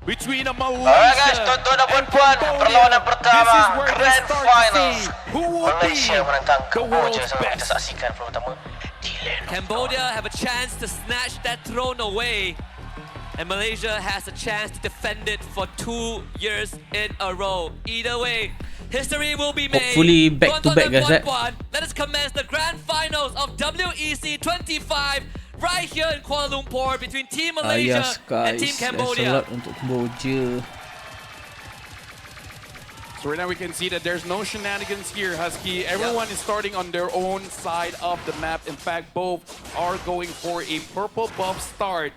between a Alright guys, Malaysia tuan-tuan dan and puan-puan, perlawanan Cambodia. pertama This is where they Grand start to Finals. see who will be Malaysia menentang the Cambodia world's sama kita best. saksikan perlawanan pertama di Lane. Cambodia have a chance to snatch that throne away, and Malaysia has a chance to defend it for 2 years in a row. Either way, history will be made. Hopefully back to back, guys. Let us commence the grand finals of WEC 25 right here in Kuala Lumpur between Team Malaysia and Team Cambodia. Untuk Cambodia. So right now we can see that there's no shenanigans here, Husky. Everyone is starting on their own side of the map. In fact, both are going for a purple buff start.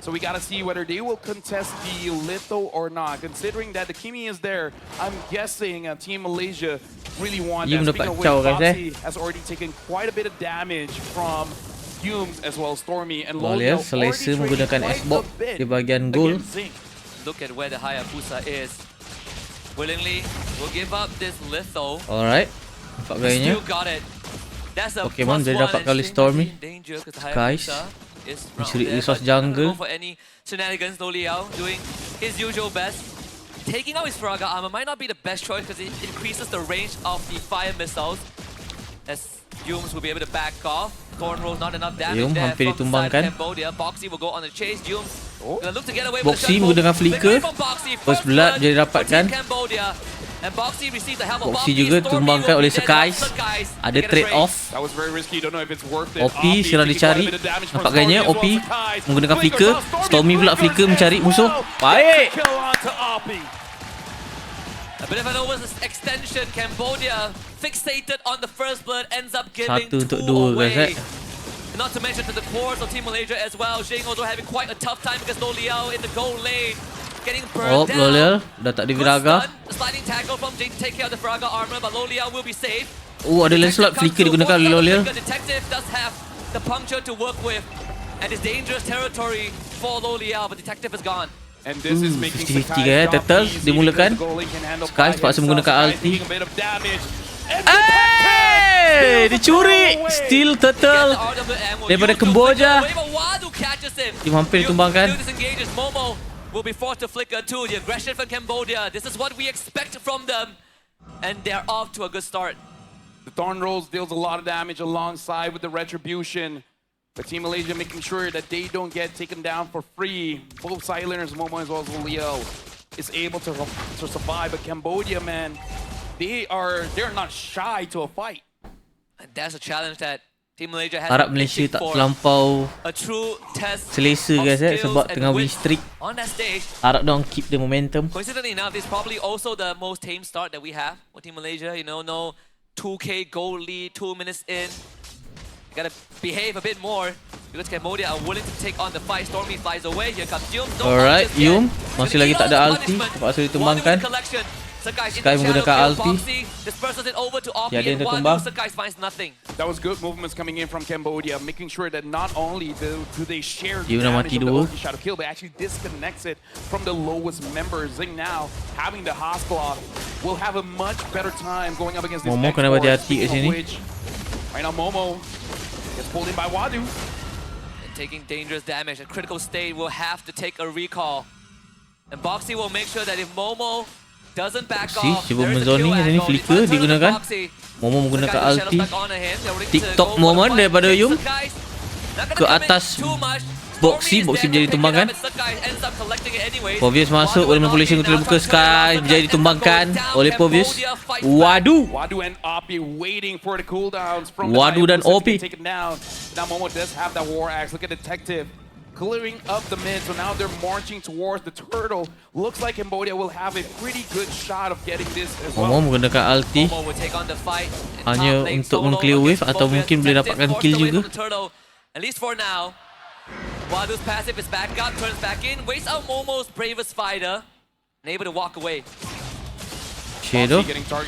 So we gotta see whether they will contest the Litho or not. Considering that the Kimi is there, I'm guessing Team Malaysia really want that. Speaking of which, Foxy has already taken quite a bit of damage from Humes as well as Stormy and Lolio. Selesa menggunakan S-Box di bahagian goal. Look at where the Hayabusa is. Willingly will give up this Litho. Alright. Nampak gayanya. Still got it. That's a Pokemon dia dapat kali Stormy. Guys. Mencuri resource jungle. For any shenanigans, Loliao doing his usual best. Taking out his Faraga armor might not be the best choice because it increases the range of the fire missiles. As Humes will be able to back off. Thornrose not enough damage there from the side of Cambodia. Boxy will go on the chase. Humes gonna look to get away with Boxy the menggunakan flicker. First blood dia dapatkan. And Boxy receives the help of Boxy juga tumbangkan oleh Skirmishes. Ada trade off. That was very risky. Don't know if it's worth it. OP sedang dicari. Nampak gayanya OP menggunakan flicker. Stormy pula flicker mencari musuh. Baik. A bit of an overextension. Cambodia fixated on the first blood, ends up giving Satu untuk 2 2 guys. away. Not to mention to the cores of Team Malaysia as well. Jing also having quite a tough time because Loliao in the goal lane getting burned down. Loliao dah tak ada Viraga. Sliding tackle from Jing to take care of the Viraga armor, but Loliao will be safe. Ada Lancelot flicker digunakan oleh Loliao. Detective does have the puncture to work with, and it's dangerous territory for Loliao, but Detective is gone. And this is making 50-50 guys. Turtle dimulakan. Sky terpaksa menggunakan ulti. Dicuri. Still Turtle daripada Cambodia. Dia hampir ditumbangkan. Momo will be forced to flicker too. The aggression from Cambodia. This is what we expect from them, and they're off to a good start. The Thornrose deals a lot of damage alongside with the Retribution. But Team Malaysia making sure that they don't get taken down for free. Both Silencers, Momo as well as Leo, is able to survive. But Cambodia, man, they're not shy to a fight. And that's a challenge that Team Malaysia has. Harap Malaysia tak terlampau selesa guys sebab tengah win streak. On that stage, harap dong keep the momentum. Coincidentally enough, this is probably also the most tame start that we have with Team Malaysia. You know, no 2K goal lead, 2 minutes in. You gotta behave a bit more because Cambodia are willing to take on the fight. Stormy flies away. Here comes Yum. Alright, Yum masih lagi tak ada ulti. Terpaksa ditumbangkan. Sky menggunakan ulti. Tiada yang tertumbang. That was good movements coming in from Cambodia, making sure that not only do they share the Yum dah damage mati of the dua. ulti shot of kill, but actually disconnects it from the lowest member. Zing now having the Hasblock will have a much better time going up against this Momo kena hati-hati kat sini. Right now Momo gets pulled in by Wadu. Taking dangerous damage. A critical state will have to take a recall. And Boxy will make sure that if Momo doesn't back off, cuba menzoning kat sini, flicker digunakan. Momo menggunakan ulti. TikTok moment daripada Yum ke atas Boxy menjadi tumbangkan. Povius masuk oleh manipulation untuk terbuka. Sky menjadi ditumbangkan oleh Povius. Wadu dan OP. Now Momo does have that war axe. Look at Detective clearing up the mid, so now they're marching towards the turtle. Looks like Cambodia will have a pretty good shot of getting this as well. Momo menggunakan ulti hanya untuk meng-clear wave atau mungkin boleh dapatkan kill juga. At least for now. Wadu's passive is back up, turns back in, waits out Momo's bravest fighter, and able to walk away. Shadow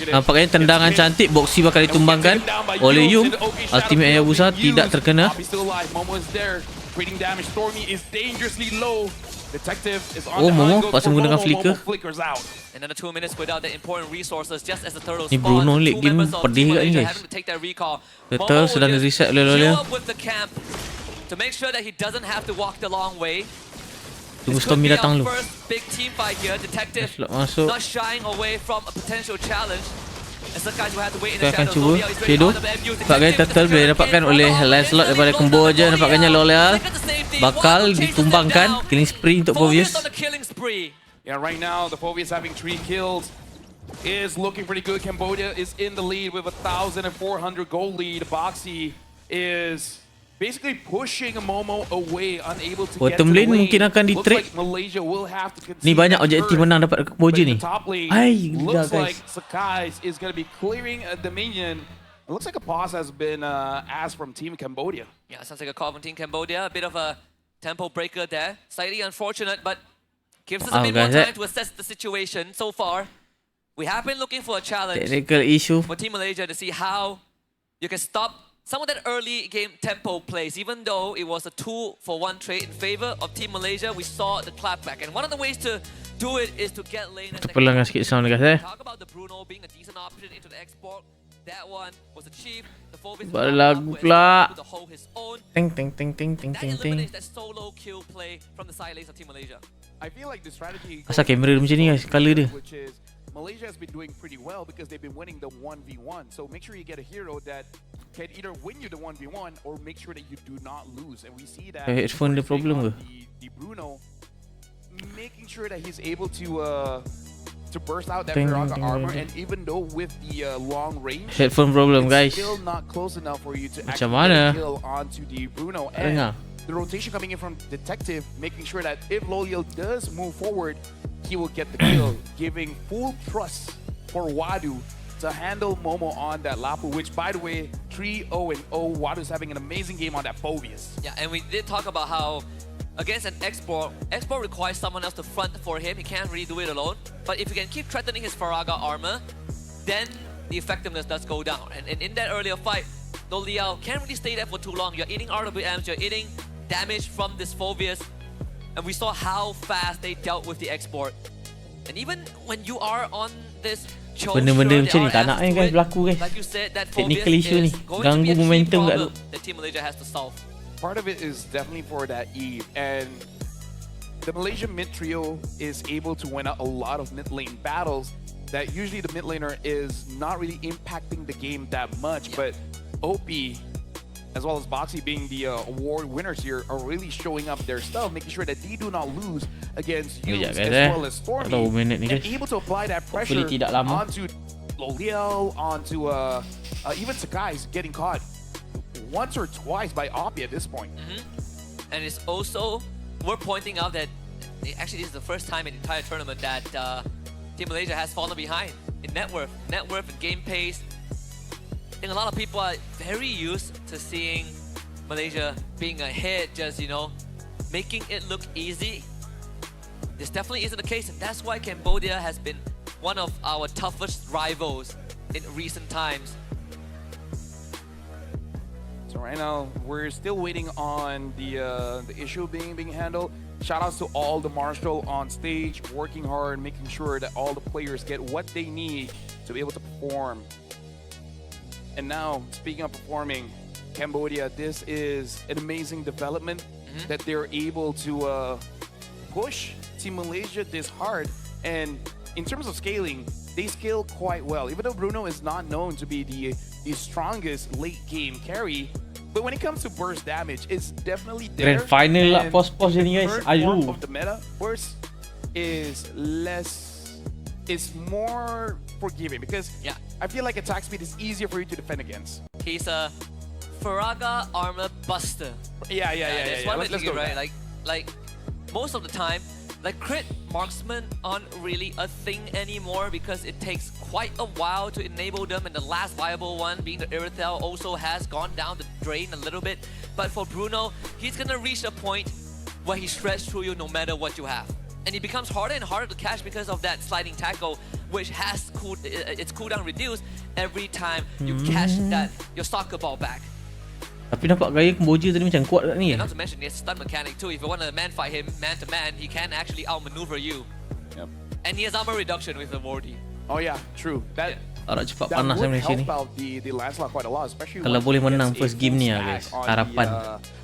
nampaknya tendangan cantik. Boxy bakal ditumbangkan oleh Yum. Ultimate Hayabusa tidak terkena. Momo pasal menggunakan flicker. Ni Bruno late game pedih kat ni guys. Turtle sedang reset oleh Lolea. To make sure that he doesn't have to walk the long way. Tunggu This could Stormy be datang our dulu. first big team fight here. Detective Slot masuk. not shying away from a potential challenge. And some guys will have to wait in Kita the akan shadows. cuba Loreal is ready Shadow. on the MU. Pakai turtle boleh dapatkan oleh Lancelot daripada Cambodia. Nampaknya L'Oreal bakal ditumbangkan. Killing spree untuk Phobius. On the killing spree. Yeah, right now the Phobius having 3 kills is looking pretty good. Cambodia is in the lead with 1,400 gold lead. Boxy is basically pushing Momo away, unable to get to Bottom the lane lane. mungkin akan di Looks trade. like Malaysia will have to concede Ni banyak that objektif turret. menang dapat But Cambodia in ni. the top lane, Ai, looks gila, like guys. Sakai is going to be clearing a Dominion. It looks like a pause has been asked from Team Cambodia. Yeah, sounds like a call from Team Cambodia. A bit of a tempo breaker there. Slightly unfortunate, but gives us a bit more guys, time to assess the situation so far. We have been looking for a challenge Technical issue. for Team Malaysia to see how you can stop some of that early game tempo plays. Even though it was a 2-for-1 trade in favor of Team Malaysia, we saw the clapback. And one of the ways to do it is to get lane. Terpelang sikit sound guys Talk about the Bruno being a decent option into the export. That one was achieved. The Phobius Baru lagu pula. to hold his own. Ting ting ting ting ting That ting ting. eliminates that solo kill play from the side lanes of Team Malaysia. I feel like the strategy Asal kamera dia macam ni guys, color dia. which is Malaysia has been doing pretty well because they've been winning the 1v1. So make sure you get a hero that can either win you the 1v1 or make sure that you do not lose. And we see that Headphone dia problem ke? the Bruno making sure that he's able to burst out that Ding, Pirata ding, armor, ding, and even though with the long range, Headphone problem it's guys. still not close enough for you to Macam actually mana? get a kill onto the Bruno. Tak And dengar. the rotation coming in from Detective, making sure that if Loyal does move forward, he will get the kill, giving full trust for Wadu to handle Momo on that Lapu, which by the way, 3-0-0, Wadu's having an amazing game on that Phobius. Yeah, and we did talk about how against an export requires someone else to front for him. He can't really do it alone. But if you can keep threatening his Faraga armor, then the effectiveness does go down. And in that earlier fight, L'Oreal can't really stay there for too long. You're eating RWMs, you're eating damage from this Phobius. And we saw how fast they dealt with the export. And even when you are on this choke, Benda-benda macam ni tak nak guys berlaku guys. like you said, that Technical Phobius issue ni. is going to be Ganggu a key momentum kat problem tu. that Team Malaysia has to solve. Part of it is definitely for that Eve, and the Malaysian mid trio is able to win out a lot of mid lane battles that usually the mid laner is not really impacting the game that much, but OP as well as Boxy being the award winners here are really showing up their stuff, making sure that they do not lose against Sekejap, Youths guys, as well as Tak tahu Stormy, minit ni and guys. able to apply that pressure Hopefully tidak lama. onto L'Oreal, onto even Sakai's getting caught once or twice by Oppie at this point. And it's also worth pointing out that actually this is the first time in the entire tournament that Team Malaysia has fallen behind in net worth and game pace. I think a lot of people are very used to seeing Malaysia being ahead, just, you know, making it look easy. This definitely isn't the case, and that's why Cambodia has been one of our toughest rivals in recent times. So right now, we're still waiting on the issue being handled. Shoutouts to all the Marshall on stage, working hard, making sure that all the players get what they need to be able to perform. And now, speaking of performing, Cambodia, this is an amazing development that they're able to push Team Malaysia this hard. And in terms of scaling, they scale quite well. Even though Bruno is not known to be the strongest late game carry, but when it comes to burst damage, it's definitely there. Grand final lah And pos-pos ni guys. the third form Aduh. of the meta burst is more forgiving because Yeah. I feel like attack speed is easier for you to defend against. He's a Faraga armor buster. Yeah. That's what Let's I'm go, right? Like most of the time, like crit marksmen aren't really a thing anymore because it takes quite a while to enable them, and the last viable one being the Irithel also has gone down the drain a little bit. But for Bruno, he's gonna reach a point where he shreds through you no matter what you have. And it becomes harder and harder to catch because of that sliding tackle, which has its cooldown reduced every time you catch your soccer ball back. Tapi nampak gaya Cambodia tadi macam kuat kat ni. And not to mention, it's a stun mechanic too. If you want to man fight him man to man, he can actually outmaneuver you. Yep. And he has armor reduction with the wardy. Oh yeah, true. That Tak nak cepat that panas would Malaysia ni. help out the Lancelot quite a lot, especially Kalau when boleh he gets menang a first full game ni lah, stack guys. on Harapan.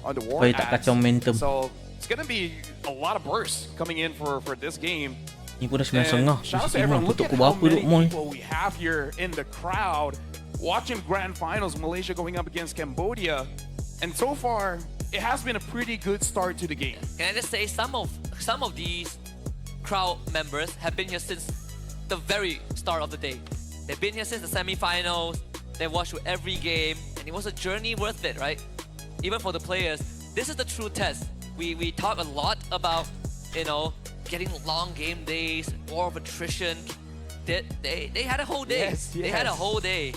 on the war Supaya tak axe. kacau momentum. So it's gonna be a lot of bursts coming in for this game. Ni pun dah And 9.5. shout out to Mesti everyone. memang Look tutup at ke how berapa duk many moi. people we have here in the crowd watching grand finals. Malaysia going up against Cambodia, and so far it has been a pretty good start to the game. Can I just say some of these crowd members have been here since the very start of the day. They've been here since the semi-finals. They've watched through every game, and it was a journey worth it, right? Even for the players, this is the true test. We talk a lot about, you know, getting long game days, war of attrition. They had a whole day. Yes, They had a yes. whole day.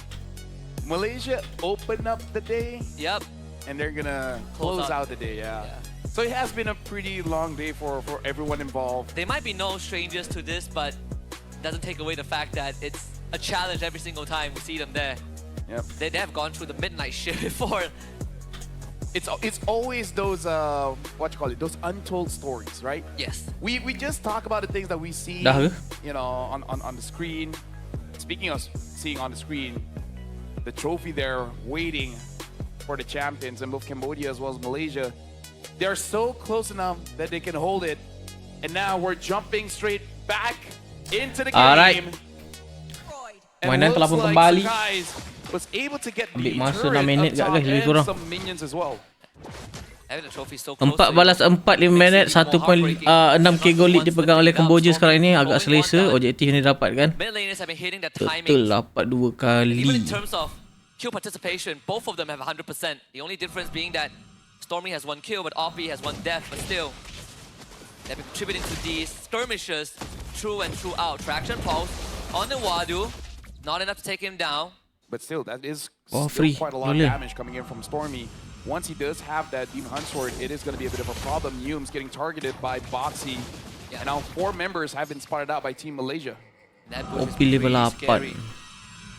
Malaysia open up the day, Yep. and they're gonna Close close out. out the day. Yeah. So it has been a pretty long day for everyone involved. They might be no strangers to this, but doesn't take away the fact that it's a challenge every single time we see them there. Yep. They have gone through the midnight shift before. It's always those those untold stories, right? Yes. We just talk about the things that we see, Dah ke? you know, on the screen. Speaking of seeing on the screen, the trophy there waiting for the champions in both Cambodia as well as Malaysia. They're so close enough that they can hold it. And now we're jumping straight back into the game. Alright. And Mainan telah looks pun like kembali. Sakai was able to get Ambil the masa turret 6 minit up kat top guys, lebih and kurang. some minions as well. Having the trophy so close. 4 balas 4 5 minit 1.6k goal lead dipegang oleh Cambodia sekarang ini agak selesa objektif yang didapatkan. Mid laners have been hitting the timing. Betul dapat 2 Even kali. in terms of kill participation, both of them have 100%. The only difference being that Stormy has 1 kill, but Oppie has 1 death. But still, they've been contributing to these skirmishes through and throughout. Traction pulse on the Wadu, not enough to take him down. But still, that is Oh, still free. quite a lot of Boleh. damage coming in from Stormy. Once he does have that Demon Hunt Sword, it is going to be a bit of a problem. Yum's getting targeted by Boxy. Yeah. And now 4 members have been spotted out by Team Malaysia. That bush is Oppie level pretty 8. scary.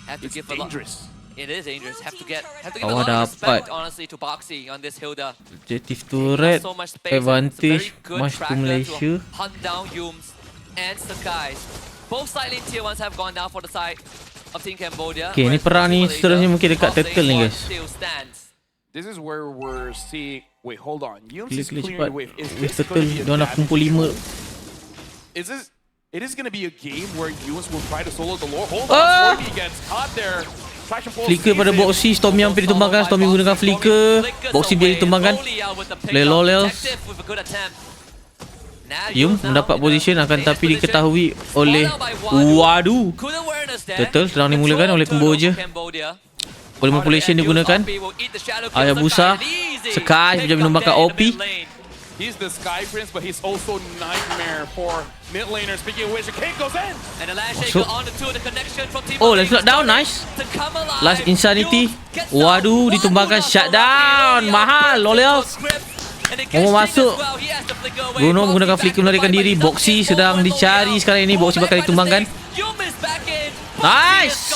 Have to It's give a lot. dangerous. It is dangerous. Have to give Awak a lot of respect, dapat. honestly, to Boxy on this Hilda. Objektif turret So much space. advantage It's a very good match to tracker Malaysia. to hunt down Yums and Sakai's. Both side lane tier 1s have gone down for the side of Team Cambodia. Okay, ni whereas perang ni Malaysia, seterusnya mungkin dekat top lane turtle ni, one guys. still stands. This is where we're seeing... Wait, hold on. Yums is Clear clearing cepat. the wave. Is Wave this turtle going to be a dia nak damage kumpul 5. Is this... It is going to be a game where Yums will try to solo the lore. Hold Ah! on, Stormy gets caught there. Traction pulse Flicker pada sees it. Boxy, Stormy hampir ditumbangkan. Stormy menggunakan flicker. Boxy dia ditumbangkan. Lelolels. Yum mendapat position akan tapi diketahui oleh Wadu. Turtle sedang dimulakan oleh Cambodia. Oleh manipulation digunakan. Hayabusa. Sky menjadi menumbangkan Oppie. He's the Sky Prince, but he's also Nightmare for mid laner. Speaking of which, the kick goes in. Oh, let's lock down. Nice. Last Insanity. Waduh, ditumbangkan shutdown. Mahal, Lolels. Mau masuk. Bruno menggunakan flicker melarikan diri. Boxy sedang dicari sekarang ini. Boxy bakal ditumbangkan. Nice.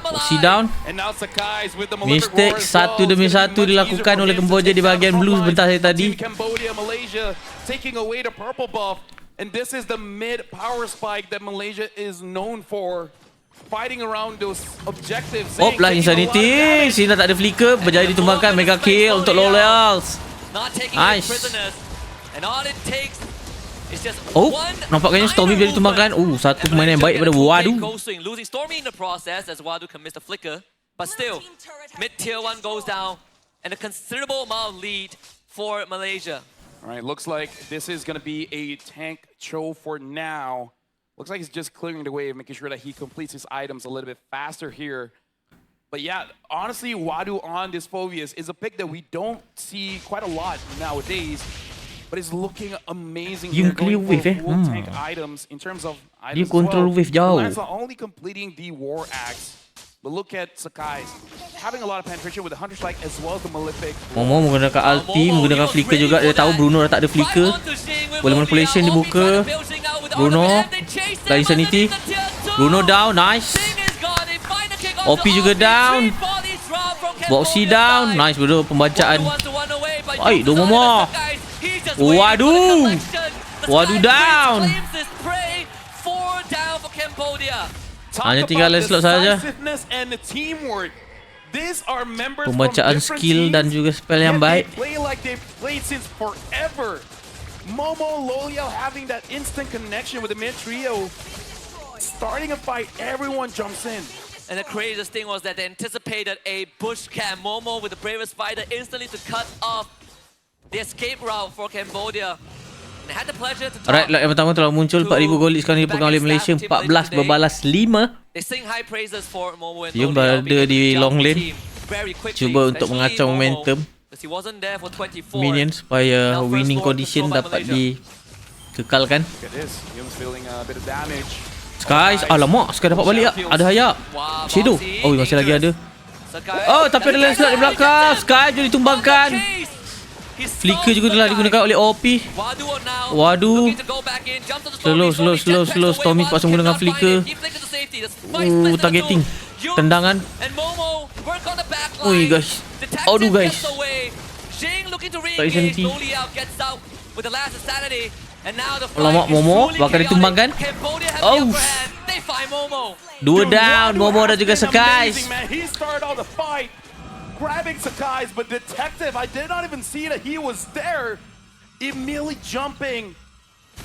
Boxy down. And now Sakai's with the malefic Mistake roar as well. satu demi It's gonna satu be much dilakukan easier for oleh him to Cambodia di take bahagian that blue front sebentar line. saja tadi. Team Cambodia, Malaysia taking away the purple buff. And this is the mid power spike that Malaysia is known for. Fighting around those objectives. Oh, lah Insanity. Sini tak ada flicker. Berjaya ditumbangkan. Mega kill untuk Lolels. Nice. Oh, nampaknya Stormy bila ditumbangkan. Satu permainan yang baik daripada Wadu. Losing Stormy in the process as Wadu can miss the flicker. But still, mid tier 1 goes down and a considerable amount of lead for Malaysia. All right, looks like this is going to be a tank Cho for now. Looks like he's just clearing the wave, making sure that he completes his items a little bit faster here. But yeah, honestly, Wadu on this Phobius is a pick that we don't see quite a lot nowadays. But it's looking amazing You here, clear going wave, for eh? full tank items in terms of Dia items as control well. wave jauh. Lanza only completing the War Axe. But look at Sakai's having a lot of penetration with the Hunter Strike as well as the Malefic. Momo menggunakan ulti, menggunakan flicker juga. Dia tahu Bruno dah tak ada flicker. Boleh manipulation dibuka. Bruno, dah Insanity. Bruno down, nice. Oppie juga down. Boxy down, nice bro pembacaan. Oi, do Momo. Waduh. Waduh down. Talk Hanya tinggal about slot saja. decisiveness and the teamwork These are members from Pembacaan different skill dan teams, juga spell yang yet baik. They play like they've played since forever. Momo, Loliel having that instant connection with the mid trio. Starting a fight, everyone jumps in. And the craziest thing was that they anticipated a bush camp. Momo with the bravest fighter instantly to cut off the escape route for Cambodia. And they had the pleasure to Alright, lag yang pertama telah muncul 4,000 gold sekarang dipegang oleh Malaysia 14 berbalas 5. They sing high praises for Momo and Yum Loliel berada because di they long jumped lane. team very quickly, Cuba untuk especially mengacau Momo, momentum because he wasn't there for 24. minion supaya Now first winning Lord condition controlled by dapat Malaysia. dikekalkan. Look at this. Yum's feeling a bit of damage. Skies, alamak, Sky dapat balik tak? Ada Hayak. Wow, Shadow. bouncy, Oh, masih lagi ada. Sakai. Oh, tapi ada landslide di belakang. Sky jadi ditumbangkan. Flicker juga telah digunakan oleh OP. Wadu. Slow. Stormy paksa menggunakan flicker. Targeting. Tendangan. Ui guys. Aduh guys. Tak insanity. Alamak, Momo bakal ditumbangkan. Oh. 2 down. Momo dan juga Skies. He started all the fight, grabbing Sakai's, but Detective, I did not even see that he was there. Immediately jumping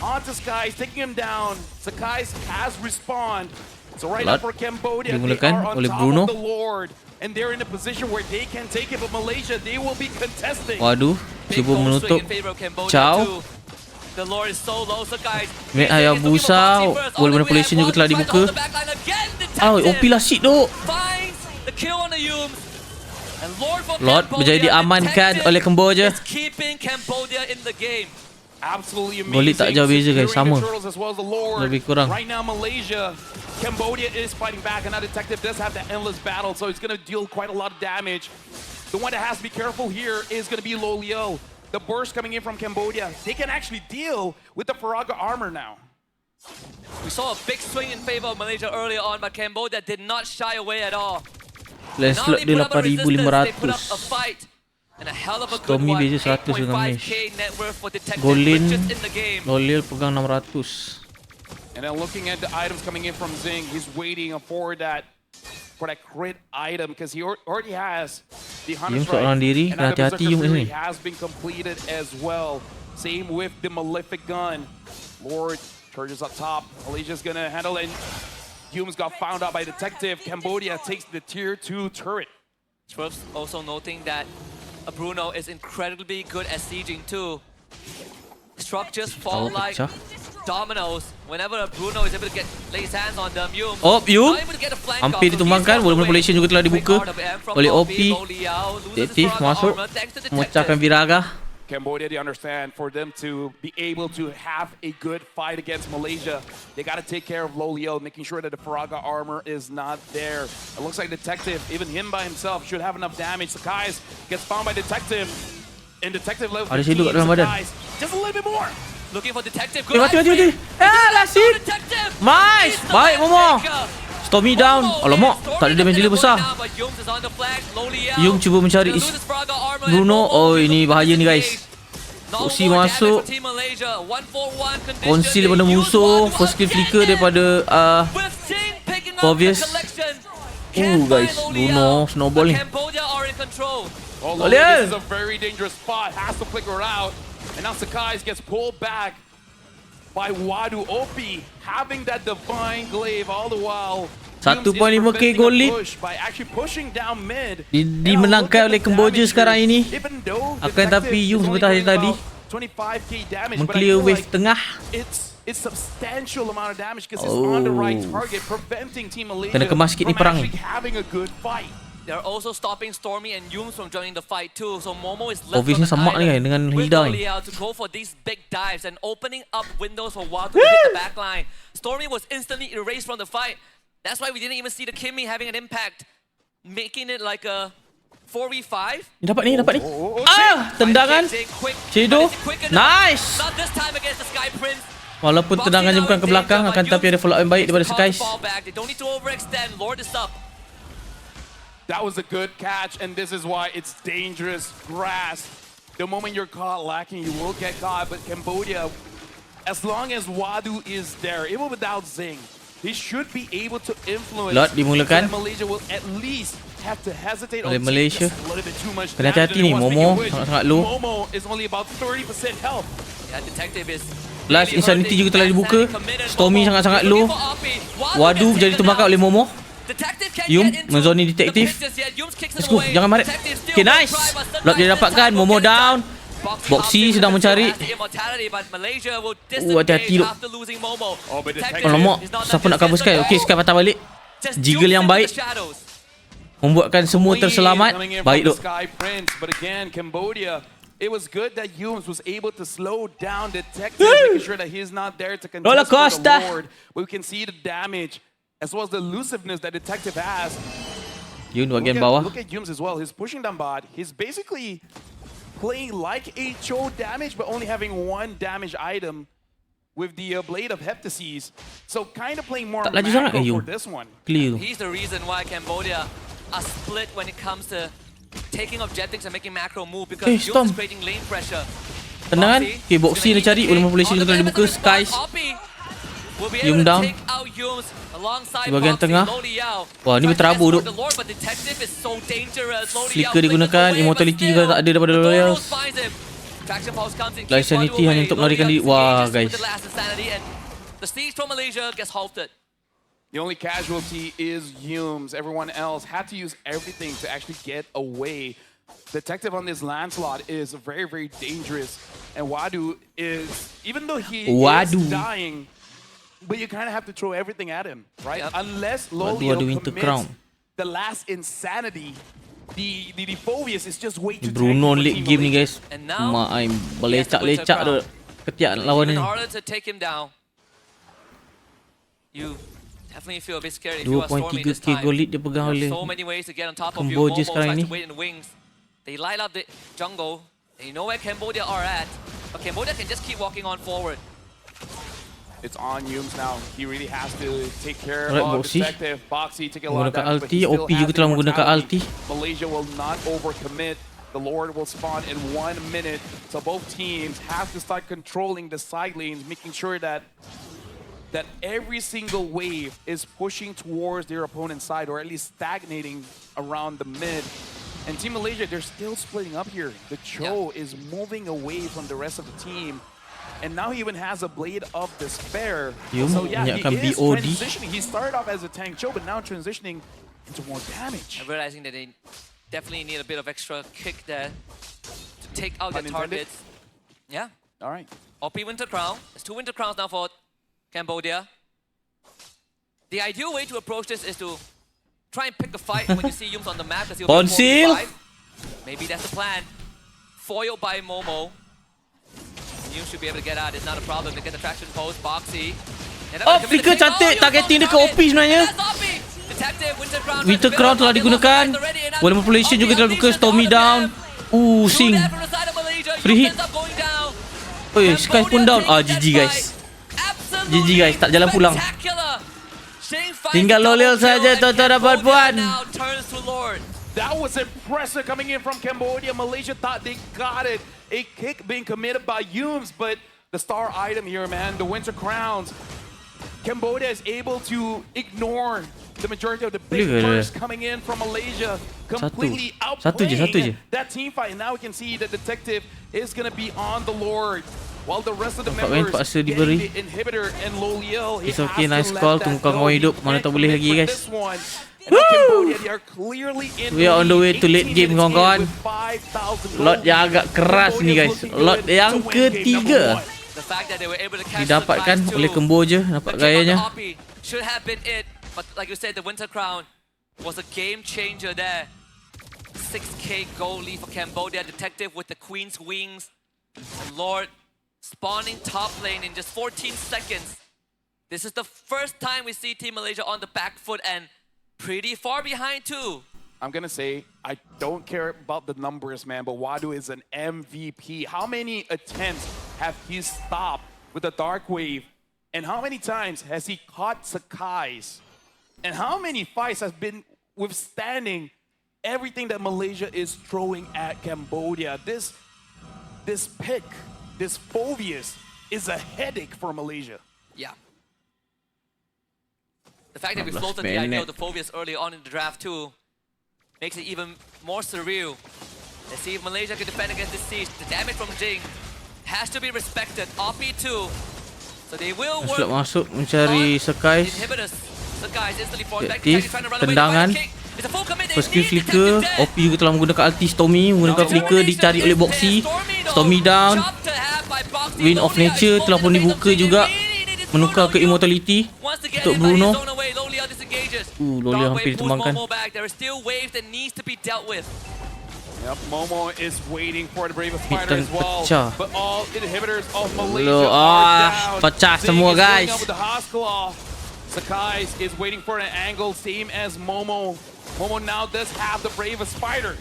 onto Skies, taking him down. Sakai's has respawned. So right now for Cambodia, they are on top of the Lord. And they're in a position where they can take it, but Malaysia, they will be contesting. Waduh, cuba menutup. Ciao. The Lord is so low, so guys. Mek Hayabusa, world manipulation juga telah dibuka. OP lah shit duk. Lord menjadi diamankan oleh Cambodia. Golly tak jauh beza guys, sama. Lebih kurang. Right now Malaysia, Cambodia is fighting back, and now Detective does have that endless battle, so it's going to deal quite a lot of damage. The one that has to be careful here is going to be Loliel. The burst coming in from Cambodia, they can actually deal with the Faraga armor now. We saw a big swing in favor of Malaysia earlier on, but Cambodia did not shy away at all. Landslide dia 8,500. And a hell of a good Stormy one. beza 100 dengan Mesh. 8.5k net worth for Detective, Golin, which is in the game. Loliel pegang 600. And then looking at the items coming in from Zing, he's waiting for that crit item because he already has the Hunter Strike. Seorang diri, And now the hati-hati Berserker Yum Fury ni. has been completed as well. Same with the Malefic Gun. Lord charges up top. Malaysia's gonna handle it. Yum's got found out by Detective. Cambodia takes the tier 2 turret. It's worth also noting that Bruno is incredibly good at sieging too. Structures fall like dominoes whenever Bruno is able to lay his hands on them. Yum hampir ditumbangkan. World manipulation juga telah dibuka oleh OP. Detektif masuk memecahkan Viraga. Cambodia, they understand for them to be able to have a good fight against Malaysia, they got to take care of Loliel, making sure that the Faraga armor is not there. It looks like Detective, even him by himself, should have enough damage. Sakai's gets found by Detective, and Detective level 15, Sakai's just a little bit more. Looking for Detective. Good Mati. Last hit. Nice. Baik, Momo. Stormy down. Alamak, tak ada damage dealer besar. Yum cuba mencari Bruno. Oh, ini bahaya ni guys. Foxy masuk. Conceal daripada musuh. First kill flicker daripada Obvious. Guys, Bruno snowball ni. This is a very dangerous spot. Has to flicker out. And now Sakai gets pulled back by Wadu. OP having that divine glaive all the while. 1.5k goal lead dimenangkan oleh Cambodia sekarang ini. Akan tapi Yum sebentar tadi meng-clear wave tengah. It's substantial amount of damage because it's on the right target, preventing Team Malaysia kena kemas sikit ni perang. having a good fight. They're also stopping Stormy and Yums from joining the fight too. So Momo is left Obviously sama ni kan dengan Hilda ni. to go for these big dives and opening up windows for Wadu to hit the back line. Stormy was instantly erased from the fight. That's why we didn't even see the Kimmy having an impact, making it like a 4v5. Dapat ni. Tendangan. Shadow. Nice. Not this time against the Sky Prince. Walaupun tendangannya bukan ke belakang, akan tapi ada follow up yang baik daripada Skies. They don't need to overextend. Lord is up. That was a good catch, and this is why it's dangerous grass. The moment you're caught lacking, you will get caught. But Cambodia, as long as Wadu is there, even without Zing, he should be able to influence. Lot dimulakan. Malaysia will at least have to hesitate oleh on Malaysia. taking just a little bit too much Kena damage hati-hati than ni, he wants, Momo making which sangat-sangat low. Momo is only about 30% health. Yeah, Detective is Last really Insanity hurting. juga telah dibuka. Committed. Stormy Momo sangat-sangat is looking low. for Oppie. Waduh, gets jadi taken terbakar down. oleh Momo. Detective can't Yum, get into menzoni the detektif. pit just yet. Yums kicks him Let's go, away. jangan marit. Detective still Okay, will nice. try, but Sir Lot Guy dia this dapatkan, time will Momo get down. Boxy sedang mencari. Immortality, but Malaysia will hati-hati disengage duk. after losing Momo. Oh, but Detective Alamak, is not siapa done nak cover just Sky? yet. Okay, Sky patah balik. Just Jiggle jukes yang him in baik. the shadows. Membuatkan semua Clean terselamat. coming in Baik from duk. the Sky Prince, but again, Cambodia. It was good that Yums was able to slow down Detective, making sure that he's not there to Roller contest for coaster. the Lord. But we can see the damage as well as the elusiveness that Detective has. Yun bahagian bawah. Look at Yums as well. He's pushing down bot. He's basically playing like HO damage, but only having one damage item with the Blade of Heptases. So kind of playing more Tak laju sangat macro Yum. for this one. Clear tu. He's the reason why Cambodia are split when it comes to taking objectives and making macro move because Yums Storm. is creating lane pressure. Tenang kan? Okay, Boxy dia cari. Oleh population juga telah dibuka. Skies. Yum down. Di bahagian tengah. Wah, ni berterabur duk. Flicker digunakan. Immortality juga tak ada daripada Loyals. Life Sanity hanya untuk melarikan diri. Wah, guys. The siege from Malaysia gets halted. The only casualty is Yums. Everyone else had to use everything to actually get away. Detective on this Lancelot is very, very dangerous. And Wadu is, even though he is dying, but you kind of have to throw everything at him, right? Yep. Unless Lolio Winter Crown. commits the last insanity, the Phobius is just way too Bruno tanky for late Team game ni Malaysia. guys. And now, Mak I'm he has the Winter belecak-lecak tu. Crown. Ketiak lawan ni. Even harder to take him down. You definitely feel a bit scared if you are Stormy this 2.3k time. gold lead dia pegang oleh So many ways to get on top of you. Cambodia Momo sekarang tries ni. to wait in the wings. They light up the jungle. And you know where Cambodia are at. But Cambodia can just keep walking on forward. It's on Yums now. He really has to take care Alright, of Boxy. Detective. Boxy taking a lot of Menggunakan damage, but he ulti. still OP has juga telah menggunakan immortality. ulti. Malaysia will not overcommit. The Lord will spawn in 1 minute. So both teams have to start controlling the side lanes, making sure that every single wave is pushing towards their opponent's side, or at least stagnating around the mid. And Team Malaysia, they're still splitting up here. The Cho is moving away from the rest of the team. And now he even has a Blade of Despair. Yum, So yeah, he menyiapkan is BOD. transitioning. He started off as a tank Cho, but now transitioning into more damage. And realizing that they definitely need a bit of extra kick there to take out their Unintended? targets. Yeah. All right. OP Winter Crown. There's 2 Winter Crowns now for Cambodia. The ideal way to approach this is to try and pick a fight when you see Yums on the map. Conceal. Maybe that's the plan. Foiled by Momo. Yums should be able to get out. It's not a problem. They get the traction post. Boxy. Oh, flicker cantik. Targeting dia ke OP sebenarnya. Winter Crown telah digunakan. Volume Population juga telah buka. Stormy down. Sing. Free hit. Oi, Sky pun down. GG guys. GG guys, tak jalan pulang. Tinggal Loyal saja tuan-tuan dan puan-puan. That was impressive coming in from Cambodia. Malaysia thought they got it. A kick being committed by Yums, but the star item here, man, the Winter Crowns. Cambodia is able to ignore the majority of the big bursts coming in from Malaysia, completely outplaying that team fight. And now we can see the Detective is going to be on the Lord, while the rest of the members getting the inhibitor and Loliel. It's okay, nice call. Tunggu kawan hidup. Mana tak boleh lagi guys. We are on the way to late game kawan-kawan. Lot yang agak keras ni guys. Lot yang ketiga didapatkan oleh Cambodia. Nampak gayanya. Should have been it, but like you said, the Winter Crown was a game changer there. 6k gold lead for Cambodia. Detective with the Queen's Wings. And Lord spawning top lane in just 14 seconds. This is the first time we see Team Malaysia on the back foot and pretty far behind too. I'm going to say, I don't care about the numbers, man, but Wadu is an MVP. How many attempts have he stopped with the Dark Wave? And how many times has he caught Sakai's? And how many fights has been withstanding everything that Malaysia is throwing at Cambodia? This pick, this Phobius, is a headache for Malaysia. Yeah. The fact that we floated the idea of the Phobius early on in the draft too makes it even more surreal. Let's see if Malaysia can defend against this siege. The damage from Jing has to be respected. RP2. So they will work Sudah masuk mencari Skirmishes. inhibitors. Skirmishes instantly falls back. Objektif, Trying to run away. tendangan. It's a full commit. They First kill need flicker. Detective dead. OP juga telah menggunakan ulti Stormy. Menggunakan flicker, dicari oleh Boxy. Stormy down. Wind of Nature telah pun dibuka juga. Menukar ke Immortality untuk Bruno. Loliao hampir ditumbangkan. Yep, Momo is waiting for the bravest fighter Hitam as well. pecah. But all inhibitors of Malaysia Loh, are down. pecah Zing semua, is going guys. up with the Haskell. Sakai's is waiting for an angle, same as Momo. Momo now does have the bravest fighter.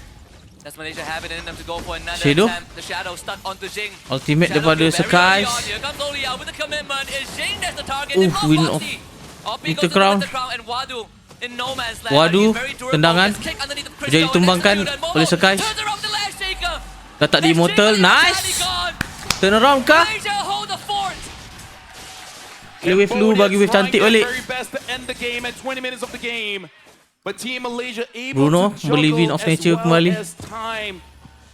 Does Malaysia have it in them to go for another Shadow. attempt? The Shadow stuck onto Jing. Ultimate Shadow daripada kill very early on. Skirmishes. Here comes Loliao with the commitment. Is Jing that's the target? Win Win of Opi Winter goes to Crown. the Crown and Wadu in no man's land. Wadu, He's very durable. tendangan. Gets kicked underneath the crystal. Jadi ditumbangkan And Momo oleh Skirmishes. turns around the last shaker. Dah tak di Immortal. Nice. Turn around kah? Malaysia hold the fort. Clear wave dulu bagi wave cantik balik. Very best to end the game at 20 minutes of the game. But Team Malaysia able Bruno to beli juggle Wind of as Nature well kembali. as time.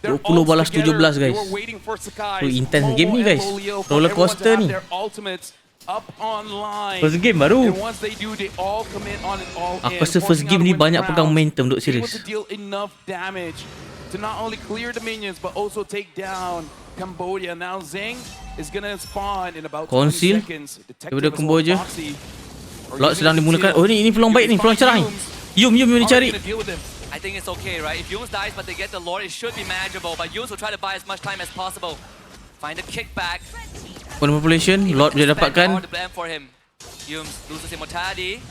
They're 20 all balas together. 17 guys. They were waiting for Sakai, Intense Momo game ni and guys. Loliao for Roller everyone to coaster have ni. their ultimates up online. First game baru. And once they do, they all commit on it all Aku in, rasa first forcing game out ni win banyak rounds, pegang momentum duk able serius. to deal enough damage to not only clear the minions but also take down Cambodia. Now Zing is gonna spawn in about 20 Conceal seconds. daripada Detective as well as Cambodia. Foxy are Lot using sedang the dimulakan. seal. Oh ni peluang baik ni, peluang cerah ni. Yum How are dicari. they gonna deal with him? I think it's okay, right? If Yums dies but they get the Lord, it should be manageable. But Yums will try to buy as much time as possible. Find a kickback. Manipulation, Lord boleh dapatkan. For him. Yums loses immortality.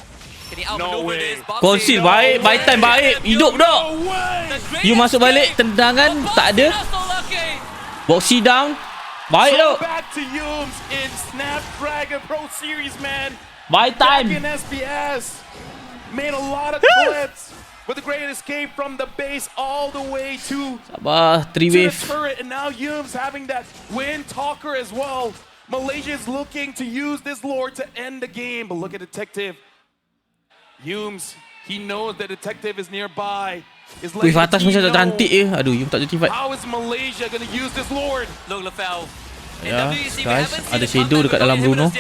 Can he No outmaneuver way. this? Boxy, Conceal no baik, way. buy time baik. Hidup dok. No way! The greatest You masuk balik, escape. tendangan But tak ada. Boxy not so lucky. Boxy down. Baik So dok. back to Yums in Snapdragon Pro Series, man. Buy Back in time. SBS. Made a lot of clips. With the great escape from the base all the way to Sabar, 3 the wave. turret, and now Yums having that wind talker as well. Malaysia is looking to use this lord to end the game, but look at Detective. Yums, he knows that Detective is nearby. Is Wave letting atas the macam team tak cantik know. je. Aduh, Yum tak jadi fight. How is Malaysia gonna use this lord? Look, Lafel. Ya, guys, ada shadow dekat dalam Bruno.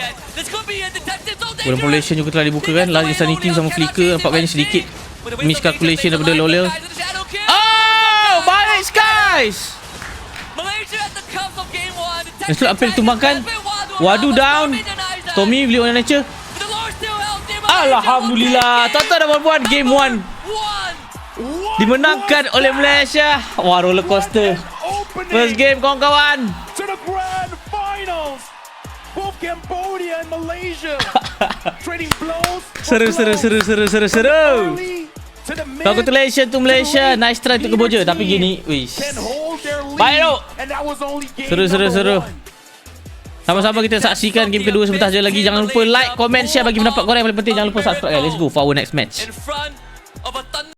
Manipulation juga telah dibuka kan. Last Insanity sama Flicker. Nampaknya sedikit miscalculation daripada Loliao. Oh, balik Skies. Nestle hampir ditumbangkan. Wadu down. Tommy beli on nature. Alhamdulillah. Tuan-tuan dan puan-puan, game 1 dimenangkan oleh Malaysia. Wah, roller coaster. First game kawan-kawan. To the grand finals. Both Cambodia and Malaysia trading blows. Seru. Early to the mid, Congratulations to Malaysia. to the late. Nice try untuk Cambodia. Either Tapi team gini, wish. can hold their lead, Baik, Dok. and that was only game Seru. number 1. Sama-sama kita saksikan game kedua sebentar je lagi. Jangan lupa like, comment, share bagi pendapat korang. Yang paling penting jangan lupa subscribe. Let's go for our next match. In front of a thunder